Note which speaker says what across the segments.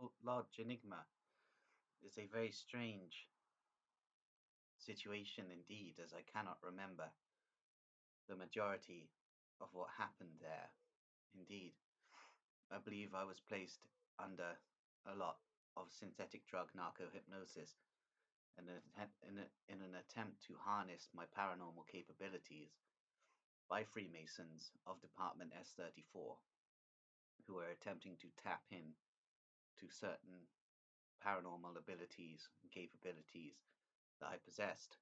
Speaker 1: Grenville Lodge Enigma is a very strange situation indeed, as I cannot remember the majority of what happened there. Indeed, I believe I was placed under a lot of synthetic drug narco-hypnosis in an attempt to harness my paranormal capabilities by Freemasons of Department S34, who were attempting to tap in to certain paranormal abilities and capabilities that I possessed.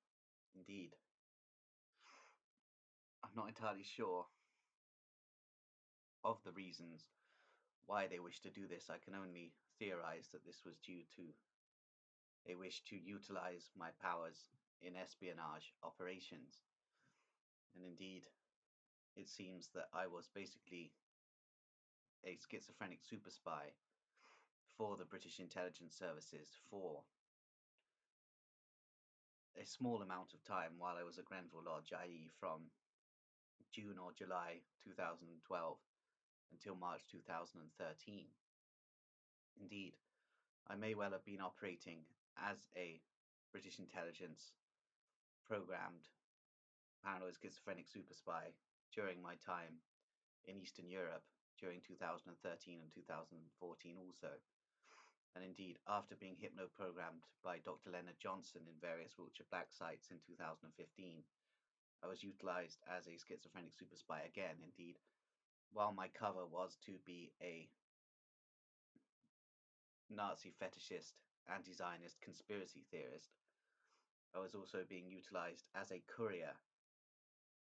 Speaker 1: Indeed, I'm not entirely sure of the reasons why they wish to do this. I can only theorize that this was due to a wish to utilize my powers in espionage operations. And indeed, it seems that I was basically a schizophrenic super spy for the British intelligence services for a small amount of time while I was at Grenville Lodge, i.e. from June or July 2012 until March 2013. Indeed, I may well have been operating as a British intelligence programmed paranoid schizophrenic super spy during my time in Eastern Europe during 2013 and 2014 also. And indeed, after being hypno-programmed by Dr. Leonard Johnson in various Wiltshire Black sites in 2015, I was utilized as a schizophrenic super spy again. Indeed, while my cover was to be a Nazi fetishist, anti-Zionist conspiracy theorist, I was also being utilized as a courier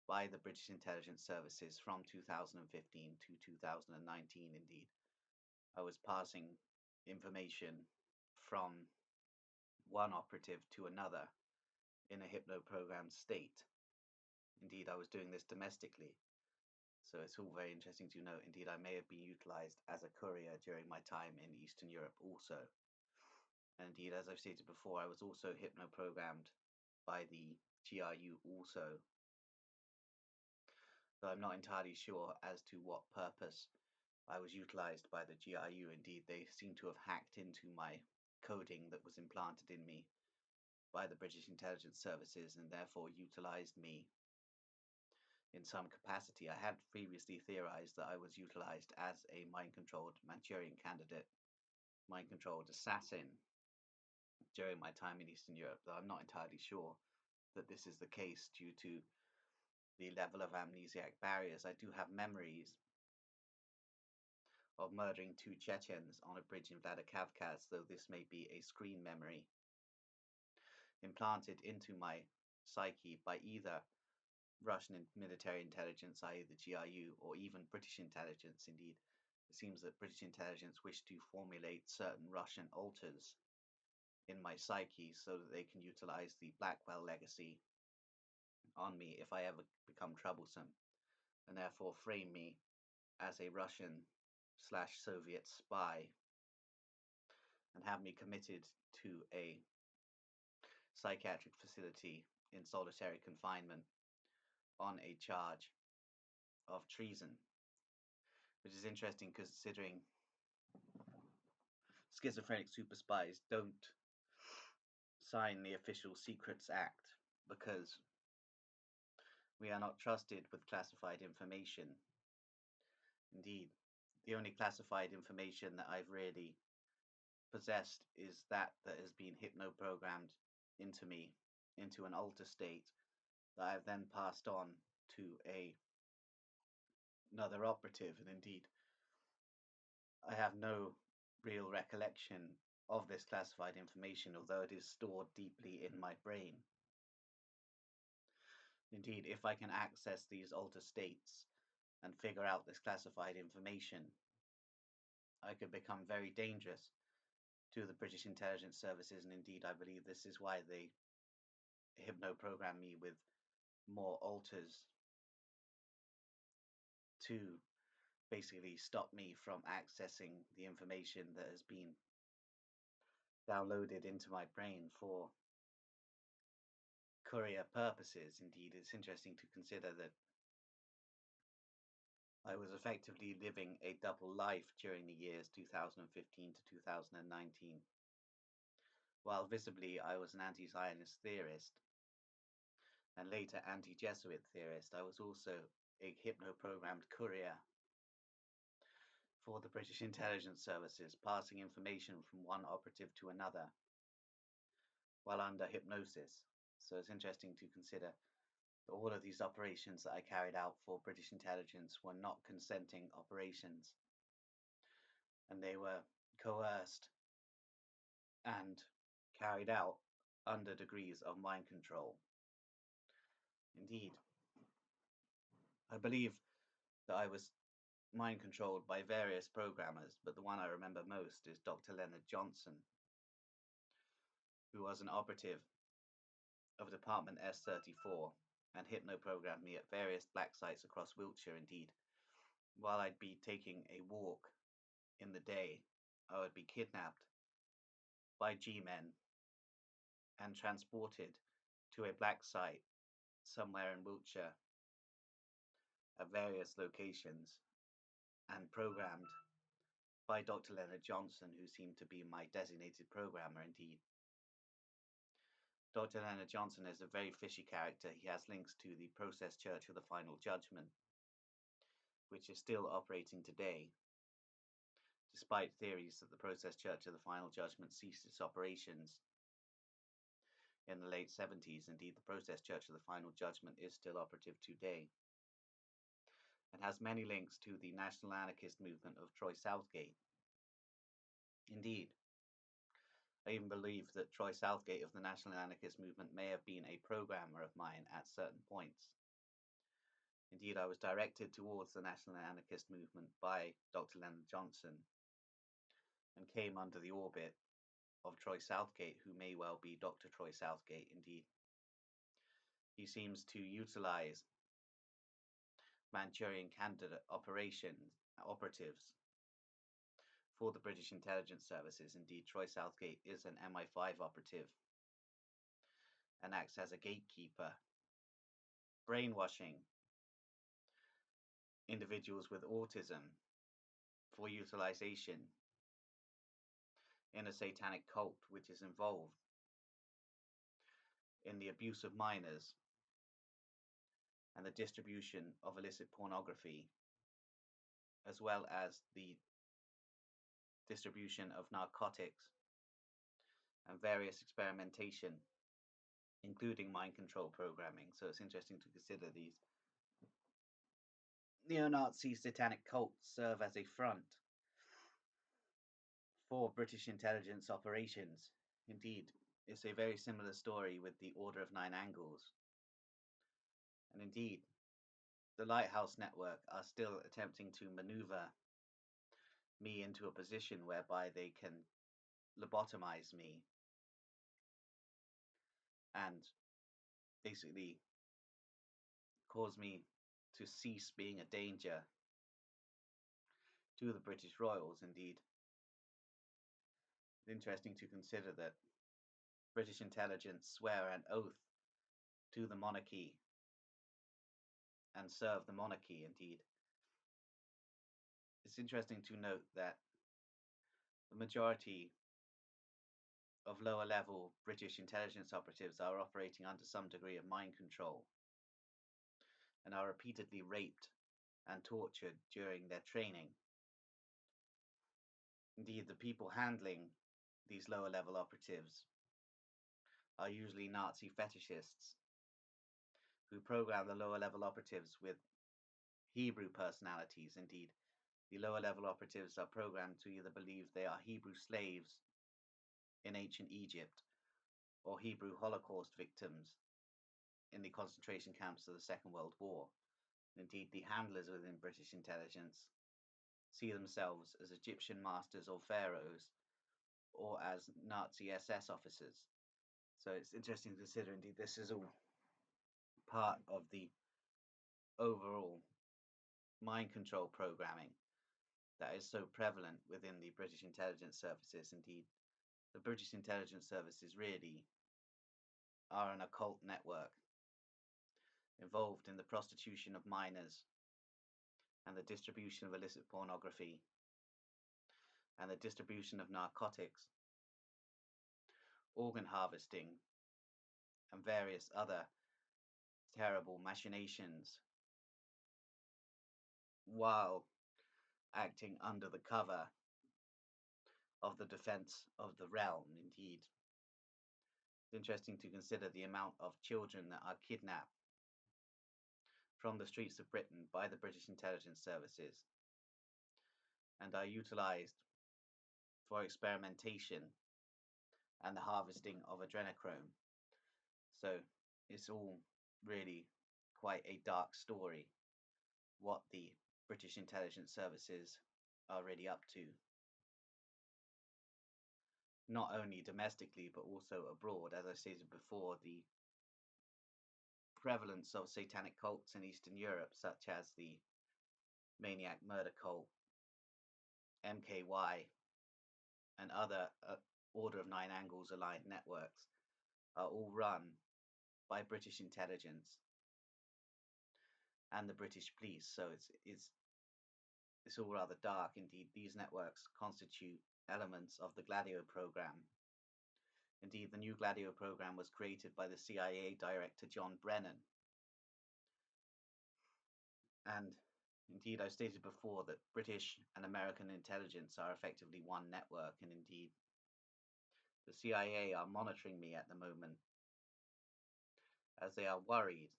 Speaker 1: by the British intelligence services from 2015 to 2019. Indeed, I was passing information from one operative to another in a hypno-programmed state. Indeed, I was doing this domestically. So it's all very interesting to note. Indeed, I may have been utilized as a courier during my time in Eastern Europe also. And indeed, as I've stated before, I was also hypno-programmed by the GRU also. Though I'm not entirely sure as to what purpose I was utilized by the GRU. Indeed, they seem to have hacked into my coding that was implanted in me by the British intelligence services and therefore utilized me in some capacity. I had previously theorized that I was utilized as a mind-controlled Manchurian candidate, mind-controlled assassin during my time in Eastern Europe, though I'm not entirely sure that this is the case due to the level of amnesiac barriers. I do have memories of murdering two Chechens on a bridge in Vladikavkaz, though this may be a screen memory implanted into my psyche by either Russian military intelligence, i.e. the GRU, or even British intelligence. Indeed, it seems that British intelligence wish to formulate certain Russian alters in my psyche so that they can utilize the Blackwell legacy on me if I ever become troublesome, and therefore frame me as a Russian / Soviet spy and have me committed to a psychiatric facility in solitary confinement on a charge of treason, which is interesting considering schizophrenic super spies don't sign the Official Secrets Act because we are not trusted with classified information. Indeed, the only classified information that I've really possessed is that has been hypno-programmed into me, into an alter state that I've then passed on to another operative. And indeed, I have no real recollection of this classified information, although it is stored deeply in my brain. Indeed, if I can access these alter states and figure out this classified information, I could become very dangerous to the British intelligence services, and indeed I believe this is why they hypno-program me with more alters to basically stop me from accessing the information that has been downloaded into my brain for courier purposes. Indeed, it's interesting to consider that I was effectively living a double life during the years 2015 to 2019. While visibly I was an anti-Zionist theorist and later anti-Jesuit theorist, I was also a hypno-programmed courier for the British intelligence services, passing information from one operative to another while under hypnosis. So it's interesting to consider that all of these operations that I carried out for British intelligence were not consenting operations, and they were coerced and carried out under degrees of mind control. Indeed, I believe that I was mind controlled by various programmers, but the one I remember most is Dr. Leonard Johnson, who was an operative of Department S34 and hypno-programmed me at various black sites across Wiltshire. Indeed, while I'd be taking a walk in the day, I would be kidnapped by G-men and transported to a black site somewhere in Wiltshire at various locations and programmed by Dr. Leonard Johnson, who seemed to be my designated programmer. Indeed, Dr. Leonard Johnson is a very fishy character. He has links to the Process Church of the Final Judgment, which is still operating today, despite theories that the Process Church of the Final Judgment ceased its operations in the late 70s. Indeed, the Process Church of the Final Judgment is still operative today and has many links to the national anarchist movement of Troy Southgate. Indeed, I even believe that Troy Southgate of the national anarchist movement may have been a programmer of mine at certain points. Indeed, I was directed towards the national anarchist movement by Dr. Leonard Johnson and came under the orbit of Troy Southgate, who may well be Dr. Troy Southgate. Indeed, he seems to utilize Manchurian candidate operatives for the British intelligence services. Indeed, Troy Southgate is an MI5 operative and acts as a gatekeeper, brainwashing individuals with autism for utilization in a satanic cult which is involved in the abuse of minors and the distribution of illicit pornography, as well as the distribution of narcotics and various experimentation, including mind control programming. So it's interesting to consider these neo-Nazi satanic cults serve as a front for British intelligence operations. Indeed, it's a very similar story with the Order of Nine Angles. And indeed, the Lighthouse Network are still attempting to maneuver me into a position whereby they can lobotomize me and basically cause me to cease being a danger to the British Royals. Indeed, it's interesting to consider that British intelligence swear an oath to the monarchy and serve the monarchy. Indeed, it's interesting to note that the majority of lower level British intelligence operatives are operating under some degree of mind control and are repeatedly raped and tortured during their training. Indeed, the people handling these lower level operatives are usually Nazi fetishists who program the lower level operatives with Hebrew personalities. Indeed, the lower level operatives are programmed to either believe they are Hebrew slaves in ancient Egypt or Hebrew Holocaust victims in the concentration camps of the Second World War. Indeed, the handlers within British intelligence see themselves as Egyptian masters or pharaohs or as Nazi SS officers. So it's interesting to consider, indeed, this is all part of the overall mind control programming that is so prevalent within the British intelligence services. Indeed, the British intelligence services really are an occult network involved in the prostitution of minors and the distribution of illicit pornography, and the distribution of narcotics, organ harvesting, and various other terrible machinations, while acting under the cover of the defense of the realm. Indeed, it's interesting to consider the amount of children that are kidnapped from the streets of Britain by the British intelligence services and are utilized for experimentation and the harvesting of adrenochrome. So it's all really quite a dark story what the British intelligence services are really up to, not only domestically but also abroad. As I stated before, the prevalence of satanic cults in Eastern Europe, such as the Maniac Murder Cult, MKY, and other Order of Nine Angles aligned networks, are all run by British intelligence and the British police. So it's all rather dark. Indeed, these networks constitute elements of the Gladio program. Indeed, the new Gladio program was created by the CIA director John Brennan. And indeed, I stated before that British and American intelligence are effectively one network, and indeed, the CIA are monitoring me at the moment as they are worried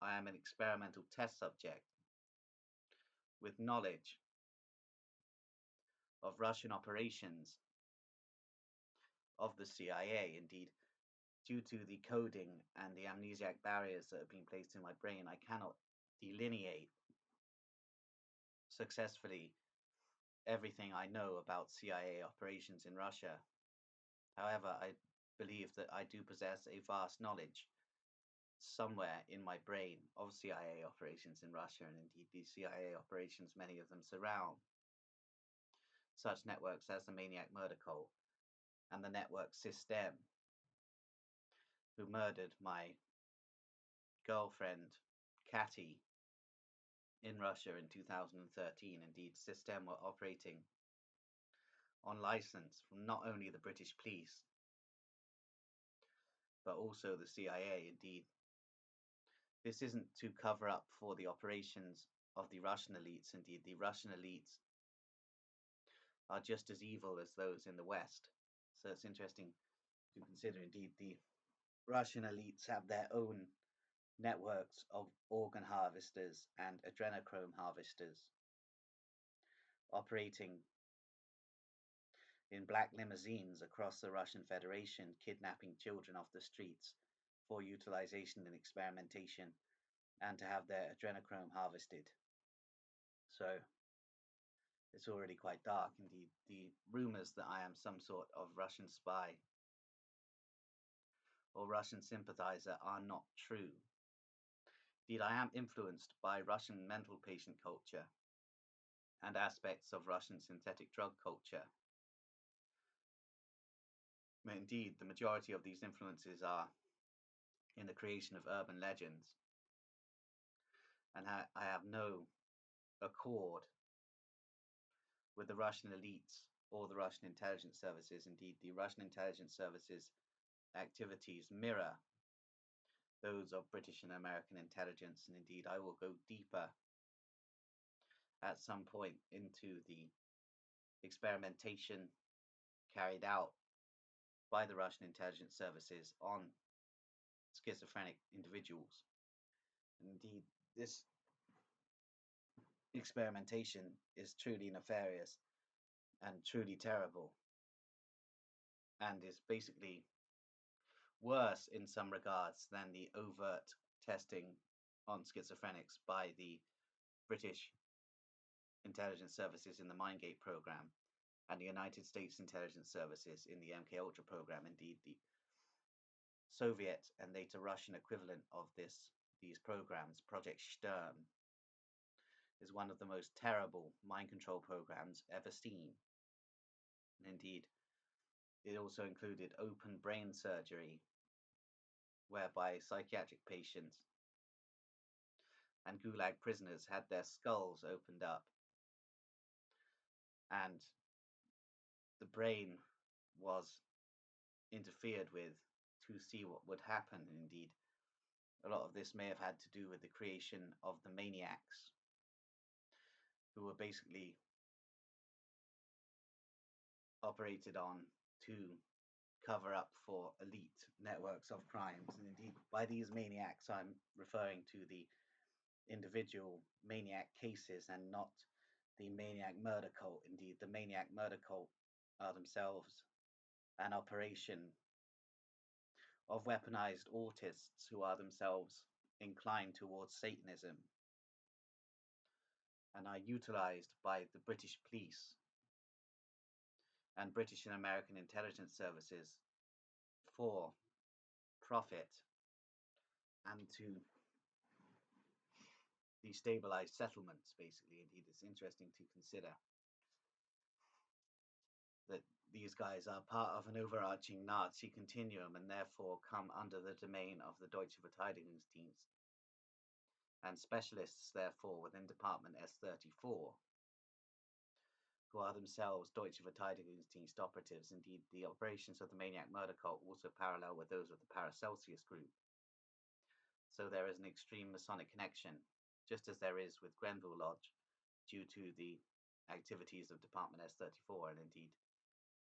Speaker 1: I am an experimental test subject with knowledge of Russian operations of the CIA. Indeed, due to the coding and the amnesiac barriers that have been placed in my brain, I cannot delineate successfully everything I know about CIA operations in Russia. However, I believe that I do possess a vast knowledge somewhere in my brain of CIA operations in Russia, and indeed these CIA operations, many of them surround such networks as the Maniac Murder Cult and the network System, who murdered my girlfriend Catty in Russia in 2013. Indeed, System were operating on license from not only the British police but also the CIA. Indeed, this isn't to cover up for the operations of the Russian elites. Indeed, the Russian elites are just as evil as those in the West. So it's interesting to consider. Indeed, the Russian elites have their own networks of organ harvesters and adrenochrome harvesters operating in black limousines across the Russian Federation, kidnapping children off the streets for utilization and experimentation and to have their adrenochrome harvested. So it's already quite dark. Indeed, the rumors that I am some sort of Russian spy or Russian sympathizer are not true. Indeed, I am influenced by Russian mental patient culture and aspects of Russian synthetic drug culture. Indeed, the majority of these influences are in the creation of urban legends, and I have no accord with the Russian elites or the Russian intelligence services. Indeed, the Russian intelligence services activities mirror those of British and American intelligence, and indeed I will go deeper at some point into the experimentation carried out by the Russian intelligence services on schizophrenic individuals. And indeed, this experimentation is truly nefarious and truly terrible, and is basically worse in some regards than the overt testing on schizophrenics by the British intelligence services in the Mindgate program and the United States intelligence services in the MK Ultra program. Indeed, the Soviet and later Russian equivalent of these programs, Project Stern, is one of the most terrible mind control programs ever seen. And indeed, it also included open brain surgery, whereby psychiatric patients and Gulag prisoners had their skulls opened up, and the brain was interfered with to see what would happen. Indeed, a lot of this may have had to do with the creation of the maniacs, who were basically operated on to cover up for elite networks of crimes. And indeed, by these maniacs, I'm referring to the individual maniac cases and not the maniac murder cult. Indeed, the maniac murder cult are themselves an operation of weaponized autists who are themselves inclined towards Satanism and are utilized by the British police and British and American intelligence services for profit and to destabilize settlements, basically. Indeed, it's interesting to consider that these guys are part of an overarching Nazi continuum and therefore come under the domain of the Deutsche Verteidigungsdienst and specialists, therefore, within Department S34, who are themselves Deutsche Verteidigungsdienst operatives. Indeed, the operations of the maniac murder cult also parallel with those of the Paracelsus group. So there is an extreme Masonic connection, just as there is with Grenville Lodge, due to the activities of Department S34, and indeed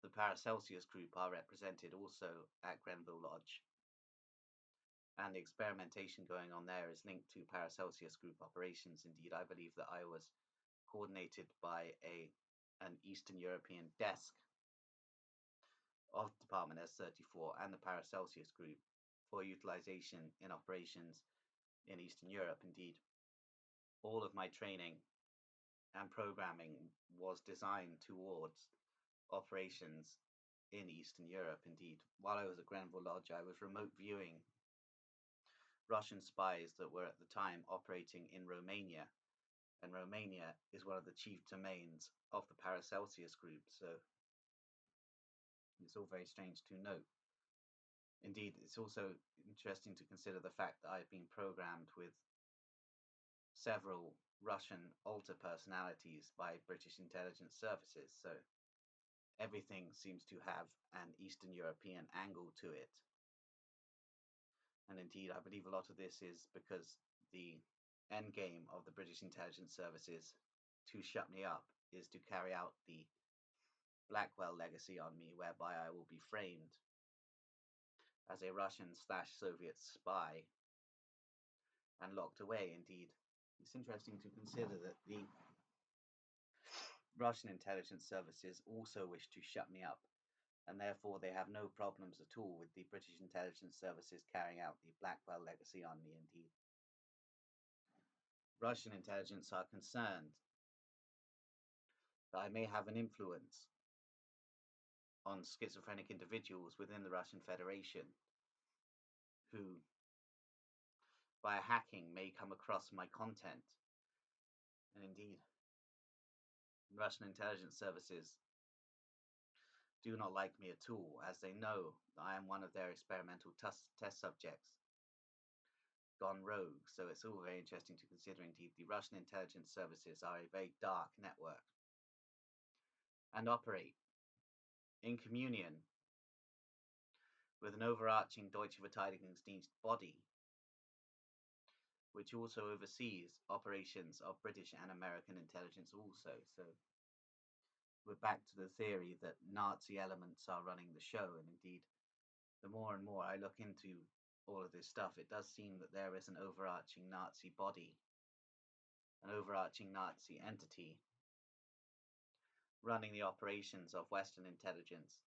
Speaker 1: the Paracelsus group are represented also at Grenville Lodge. And the experimentation going on there is linked to Paracelsus group operations. Indeed, I believe that I was coordinated by an Eastern European desk of Department S34 and the Paracelsus group for utilization in operations in Eastern Europe. Indeed, all of my training and programming was designed towards operations in Eastern Europe. Indeed, while I was at Grenville Lodge, I was remote viewing Russian spies that were at the time operating in Romania, and Romania is one of the chief domains of the Paracelsus group, so it's all very strange to note. Indeed, it's also interesting to consider the fact that I've been programmed with several Russian alter personalities by British intelligence services, so everything seems to have an Eastern European angle to it. And indeed, I believe a lot of this is because the end game of the British intelligence services to shut me up is to carry out the Blackwell legacy on me, whereby I will be framed as a Russian/Soviet spy and locked away. Indeed, it's interesting to consider that the Russian intelligence services also wish to shut me up, and therefore they have no problems at all with the British intelligence services carrying out the Blackwell legacy on me. Indeed, Russian intelligence are concerned that I may have an influence on schizophrenic individuals within the Russian Federation who, by hacking, may come across my content. And indeed, Russian intelligence services do not like me at all, as they know that I am one of their experimental test subjects gone rogue. So it's all very interesting to consider. Indeed, the Russian intelligence services are a very dark network and operate in communion with an overarching Deutsche Verteidigungsdienst body, which also oversees operations of British and American intelligence also. So we're back to the theory that Nazi elements are running the show. And indeed, the more and more I look into all of this stuff, it does seem that there is an overarching Nazi body, an overarching Nazi entity running the operations of Western intelligence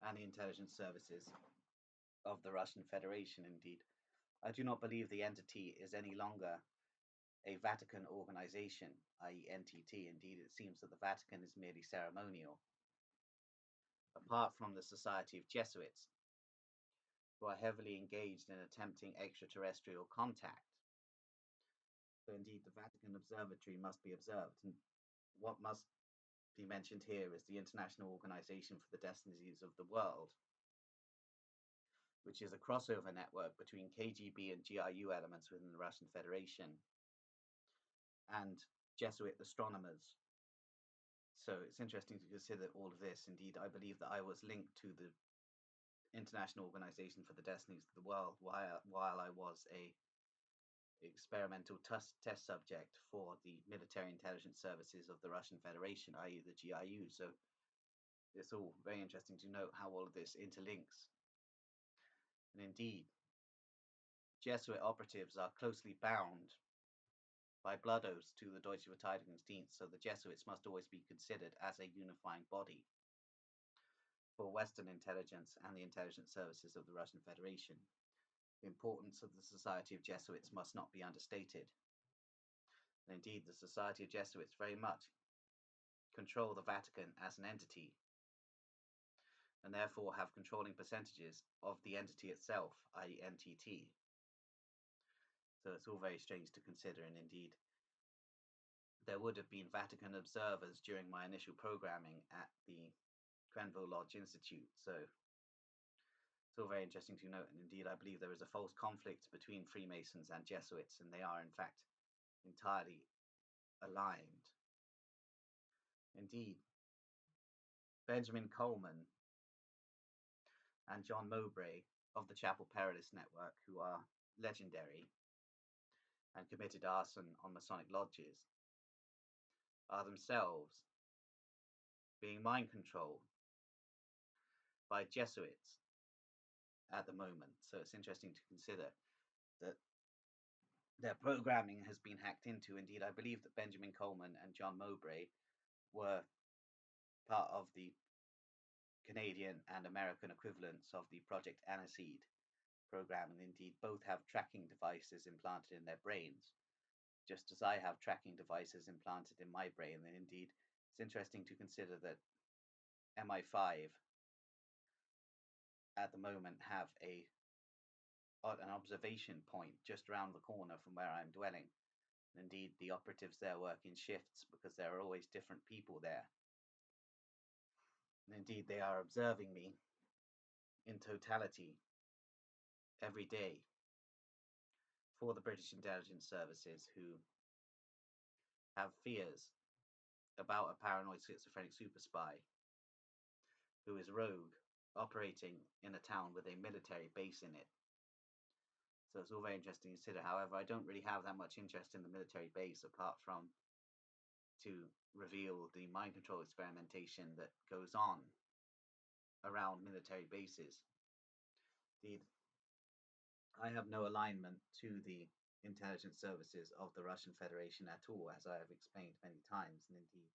Speaker 1: and the intelligence services of the Russian Federation. Indeed, I do not believe the entity is any longer a Vatican organization, i.e. NTT. Indeed, it seems that the Vatican is merely ceremonial, apart from the Society of Jesuits, who are heavily engaged in attempting extraterrestrial contact. So indeed, the Vatican Observatory must be observed. And what must be mentioned here is the International Organization for the Destinies of the World, which is a crossover network between KGB and GRU elements within the Russian Federation, and Jesuit astronomers. So it's interesting to consider all of this. Indeed, I believe that I was linked to the International Organization for the Destinies of the World while I was a experimental test subject for the military intelligence services of the Russian Federation, i.e. the GRU. So it's all very interesting to note how all of this interlinks. And indeed, Jesuit operatives are closely bound by blood oaths to the Deutsche Verteidigungsdienst, so the Jesuits must always be considered as a unifying body for Western intelligence and the intelligence services of the Russian Federation. The importance of the Society of Jesuits must not be understated. And indeed, the Society of Jesuits very much control the Vatican as an entity, and therefore have controlling percentages of the entity itself, i.e. NTT. So it's all very strange to consider, and indeed, there would have been Vatican observers during my initial programming at the Grenville Lodge Institute. So it's all very interesting to note, and indeed, I believe there is a false conflict between Freemasons and Jesuits, and they are, in fact, entirely aligned. Indeed, Benjamin Coleman and John Mowbray of the Chapel Perilous Network, who are legendary and committed arson on Masonic lodges, are themselves being mind controlled by Jesuits at the moment. So it's interesting to consider that their programming has been hacked into. Indeed, I believe that Benjamin Coleman and John Mowbray were part of the Canadian and American equivalents of the Project Aniseed program, and indeed both have tracking devices implanted in their brains, just as I have tracking devices implanted in my brain. And indeed, it's interesting to consider that MI5 at the moment have an observation point just around the corner from where I'm dwelling. Indeed, the operatives there work in shifts because there are always different people there. And indeed, they are observing me in totality every day for the British intelligence services, who have fears about a paranoid schizophrenic super spy who is rogue, operating in a town with a military base in it. So it's all very interesting to consider. However, I don't really have that much interest in the military base, apart from to reveal the mind control experimentation that goes on around military bases. Indeed, I have no alignment to the intelligence services of the Russian Federation at all, as I have explained many times. And indeed,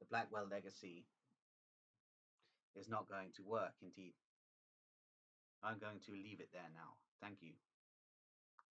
Speaker 1: the Blackwell legacy is not going to work. Indeed, I'm going to leave it there now. Thank you.